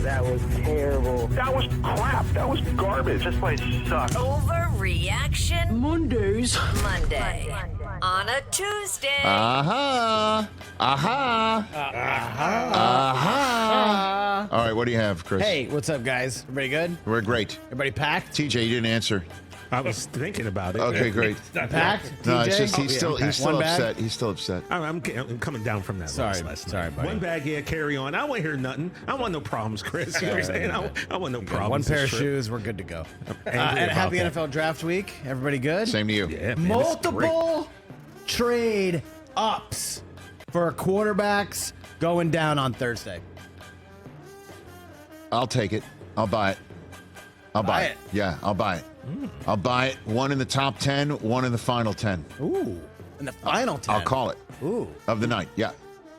That was terrible. That was crap. That was garbage. This place sucks. Overreaction Mondays. Monday. On a Tuesday. Aha. All right, what do you have, Chris? Hey, what's up, guys? Everybody good? We're great. Everybody packed? TJ, you didn't answer. I was thinking about it. Okay, great. Packed? No, TJ? it's just he's still One bag? upset. He's still upset. I'm coming down from that. Sorry, last sorry, night. buddy. One bag, yeah, carry on. I don't want to hear nothing. I want no problems, Chris. You know what I'm saying? I want no problems. One pair of this trip. shoes, we're good to go. angry And about happy that. NFL draft week. Everybody good? Same to you. Yeah, man, this is great. Multiple trade ups for quarterbacks going down on Thursday. I'll take it. I'll buy it. I'll buy Buy it. it. Yeah, I'll buy it. I'll buy it. One in the top 10, one in the final 10. Ooh. In the final 10. I'll call it Ooh. of the night. Yeah.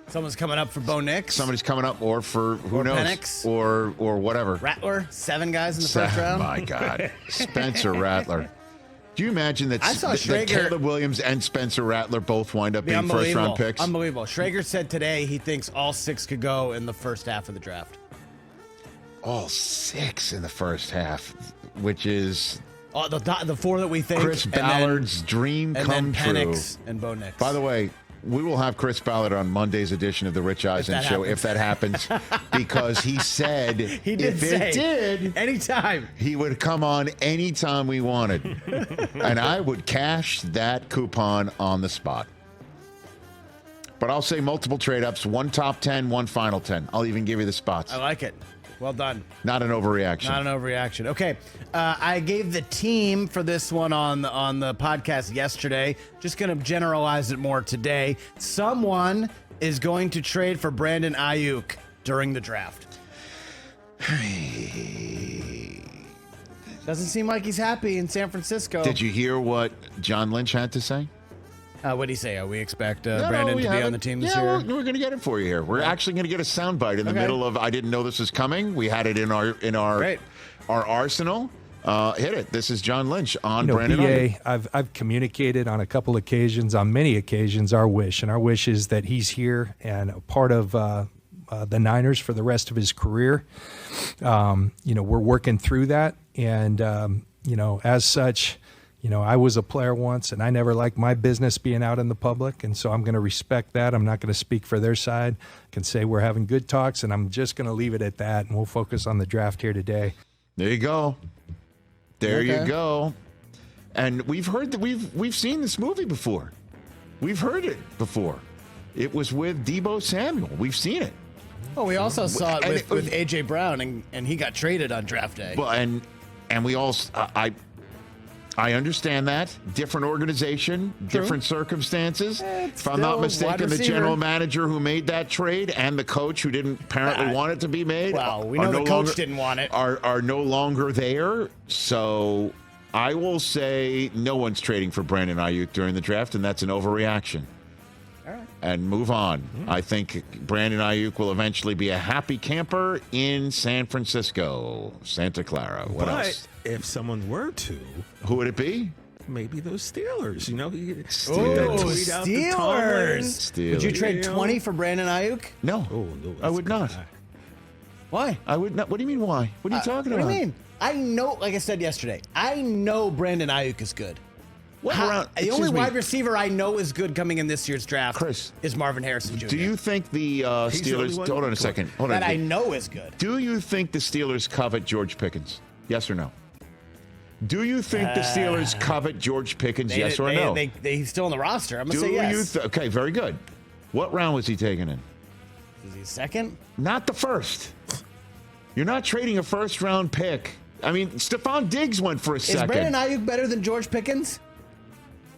Someone's coming up for Bo Nix. Somebody's coming up, or for who Or knows, Penix. or whatever. Rattler. 7 guys in the first round. My God, Spencer Rattler. Do you imagine that, I saw that Schrager- Caleb Williams and Spencer Rattler both wind up Be being first round picks? Unbelievable. Schrager said today he thinks all 6 could go in the first half of the draft. All 6 in the first half, which is Oh, the 4 that we think. Chris and then- Ballard's dream and come then true. Penix and Bo Nix. By the way, we will have Chris Ballard on Monday's edition of the Rich Eisen that Show happens. if that happens, because he said he did if say it did, anytime. he would come on anytime we wanted, and I would cash that coupon on the spot. But I'll say multiple trade-ups, one top 10, one final 10. I'll even give you the spots. I like it. Well done. Not an overreaction. Not an overreaction. Okay, I gave the team for this one on the podcast yesterday. Just going to generalize it more today. Someone is going to trade for Brandon Ayuk during the draft. Doesn't seem like he's happy in San Francisco. Did you hear what John Lynch had to say? What did he say? We expect No, Brandon we to be on haven't. the team this yeah, year? We're going to get it for you here. We're actually going to get a soundbite in the Okay. middle of. I didn't know this was coming. We had it in our Great. our arsenal. Hit it. This is John Lynch on You know, Brandon. BA, I've communicated on a couple occasions, on many occasions, our wish, and our wish is that he's here and a part of the Niners for the rest of his career. We're working through that, and as such. I was a player once, and I never liked my business being out in the public, and so I'm going to respect that. I'm not going to speak for their side. I can say we're having good talks, and I'm just going to leave it at that, and we'll focus on the draft here today. There you go. There Okay. you go. And we've heard that we've seen this movie before. We've heard it before. It was with Deebo Samuel. We've seen it. Oh, we also saw And it with A.J. Brown, and he got traded on draft day. Well, and we all I understand that. Different organization, different circumstances. If I'm not still wide mistaken, the receiver. general manager who made that trade and the coach who didn't apparently want it to be made. Well, we are know the no coach longer- didn't want it. Are no longer there. So I will say no one's trading for Brandon Ayuk during the draft, and that's an overreaction. All right. And move on. I think Brandon Ayuk will eventually be a happy camper in San Francisco, Santa Clara. What But else? if someone were to, Who would it be? maybe those Steelers. You know, Steelers. Oh, tweet out the Steelers. Steelers. Would you trade Yeah. 20 for Brandon Ayuk? No, Oh, no, I would not. Why? I would not. What do you mean? Why? What are you talking What about? do you mean? I know, like I said yesterday, I know Brandon Ayuk is good. What How- round- the excuse only me, wide receiver I know is good coming in this year's draft Chris, is Marvin Harrison Jr. Do you think the the only Steelers? one Hold on a to- second. Hold on. that I know is good? Do you think the Steelers covet George Pickens? Yes or no? Do you think the Steelers covet George Pickens? Yes or no? He's still on the roster. I'm going to Do say yes. you? Okay, very good. What round was he taken in? Is he second? Not the first. You're not trading a first-round pick. I mean, Stephon Diggs went for a Is second. Brandon Ayuk better than George Pickens?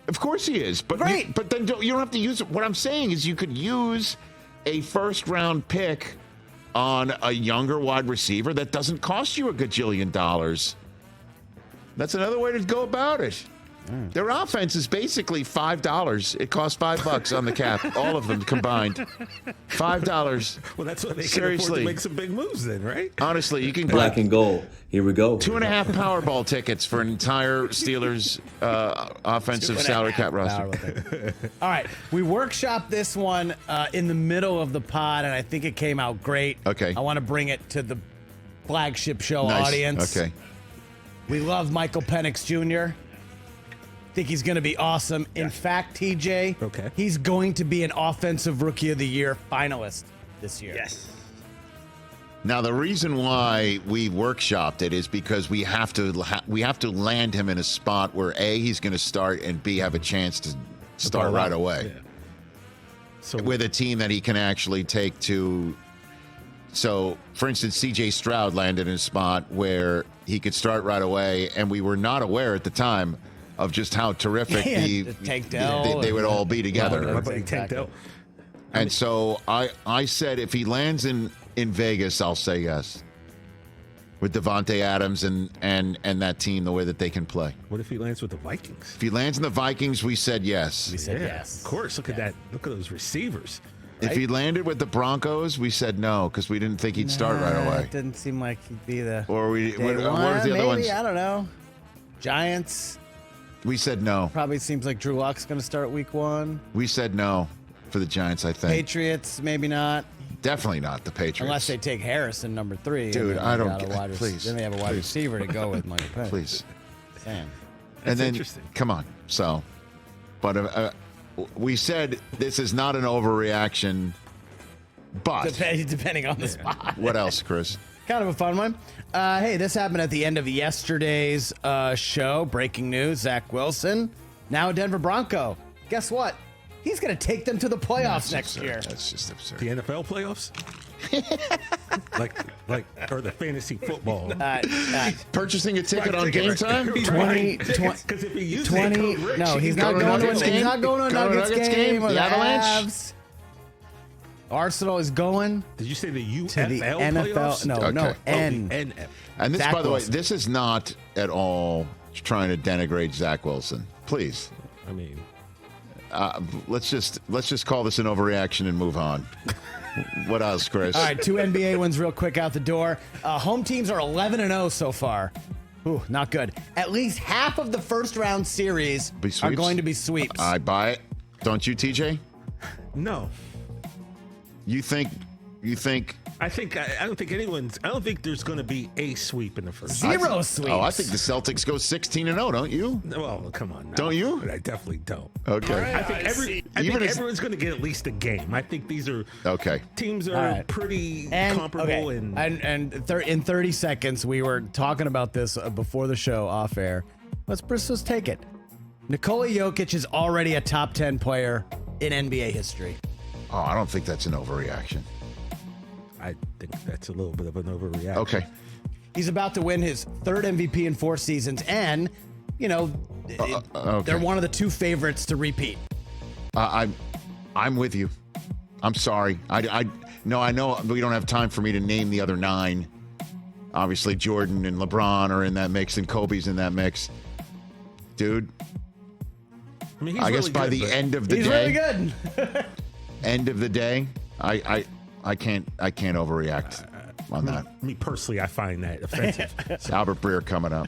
Of course he is, but Great. but then you don't have to use it. What I'm saying is you could use a first-round pick on a younger wide receiver that doesn't cost you a gajillion dollars. That's another way to go about it. Their offense is basically $5. It costs $5 on the cap, all of them combined. $5. Well, that's why they can afford Seriously. to make some big moves then, right? Honestly, you can Black buy and gold. Here we go. 2.5 Powerball tickets for an entire Steelers offensive salary cap roster. All right. We workshopped this one in the middle of the pod, and I think it came out great. Okay. I want to bring it to the flagship show Nice. audience. Okay. We love Michael Penix Jr. Think he's going to be awesome. In fact, TJ, Okay. he's going to be an Offensive Rookie of the Year finalist this year. Yes. Now the reason why we workshopped it is because we have to land him in a spot where A, he's going to start, and B, have a chance to start right away So with a team that he can actually take to. So, for instance, C.J. Stroud landed in a spot where he could start right away, and we were not aware at the time of just how terrific Tank Dell they would all be together. my buddy Tank Dell. And so I said if he lands in Vegas, I'll say yes. With Devontae Adams and that team, the way that they can play. What if he lands with the Vikings? If he lands in the Vikings, we said yes. We said yes. Of course. Look at that. Look at those receivers. If he landed with the Broncos, we said no because we didn't think he'd start right away. It didn't seem like he'd be the. Or we Day what one, was the other maybe, ones? I don't know. Giants. We said no. Probably seems like Drew Lock's going to start week 1. We said no for the Giants, I think. Patriots, maybe not. Definitely not the Patriots. Unless they take Harrison, number 3. Dude, and then I they don't got a get- wide rec- please, Then they have a wide please. receiver to go with Michael Penix. Please. Damn. And That's then, interesting. come on. So, but we said this is not an overreaction, but Depending on the spot. what else, Chris? Kind of a fun one. Hey, this happened at the end of yesterday's show. Breaking news, Zach Wilson, now a Denver Bronco. Guess what? He's going to take them to the playoffs next year. That's just absurd. The NFL playoffs? like, or the fantasy football? Purchasing a ticket on game time? 20 Because if he uses 20 it, Rich, no, he's he not can going to Nuggets he's game? not going to a Going to Nuggets Nuggets game game? or The the Avalanche? Avs. Arsenal is going Did you say the UFL to the NFL. playoffs? No, Okay. no, Oh, N. NF. And this, Zach by the way, Wilson. this is not at all trying to denigrate Zach Wilson. Please, I mean, let's just call this an overreaction and move on. What else, Chris? All right, 2 NBA wins real quick out the door. Home teams are 11-0 so far. Ooh, not good. At least half of the first round series Be are sweeps? going to be sweeps. I buy it. Don't you, TJ? no. You think? I don't think there's going to be a sweep in the first. Zero sweeps. Oh, I think the Celtics go 16-0. Don't you? Well, come on. Now. Don't you? I definitely don't. Okay. I think Even as- everyone's going to get at least a game. I think these are Okay. teams are All right. pretty And, comparable. okay, And in 30 seconds, we were talking about this before the show off air. Let's take it. Nikola Jokic is already a top 10 player in NBA history. Oh, I don't think that's an overreaction. I think that's a little bit of an overreaction. Okay. He's about to win his 3rd MVP in 4 seasons, and, you know, okay. they're one of the 2 favorites to repeat. I'm with you. I'm sorry. I know we don't have time for me to name the other 9. Obviously, Jordan and LeBron are in that mix, and Kobe's in that mix. Dude, I mean, he's I guess really by good, the but- end of the He's day, really good. end of the day, I can't overreact on that. Me personally, I find that offensive. Albert Breer coming up.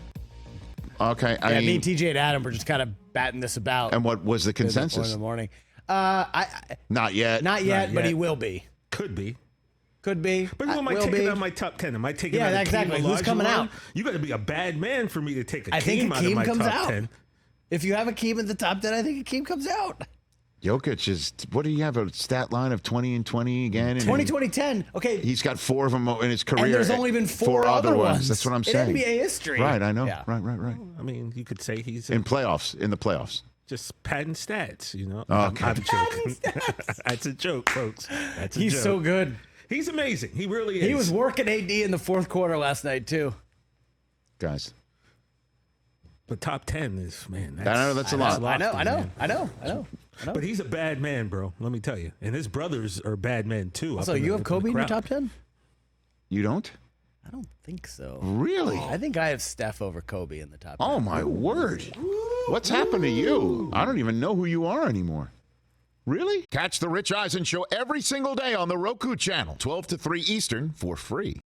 Okay, Me and TJ and Adam were just kind of batting this about. and what was the in consensus? the morning. Not yet. Not yet, but yet. he will be. Could be. Could be. But who am I will taking be. out of my top 10? Am I taking Yeah, out exactly. Akeem Who's coming Olajuwon? out? You got to be a bad man for me to take I think Akeem out of Akeem my comes top out. 10. If you have Akeem in the top 10, I think Akeem comes out. Jokic is. What do you have a stat line of 20 and 20 again? And 20-20-10. Okay. He's got 4 of them in his career. And there's only been 4 other ones. That's what I'm in saying. NBA history. Right, I know. Yeah. Right. I mean, you could say he's In the playoffs. just padding stats, you know? Okay. I'm joking. That's a joke, folks. That's a He's joke. so good. He's amazing. He really is. He was working AD in the 4th quarter last night, too. Guys. But top 10 is, man. I know, that's a lot. I know. man. But he's a bad man, bro. Let me tell you. And his brothers are bad men, too. So you have Kobe in your top 10? You don't? I don't think so. Really? I think I have Steph over Kobe in the top 10. Oh, my word. What's happened to you? I don't even know who you are anymore. Really? Catch the Rich Eisen Show every single day on the Roku channel, 12 to 3 Eastern, for free.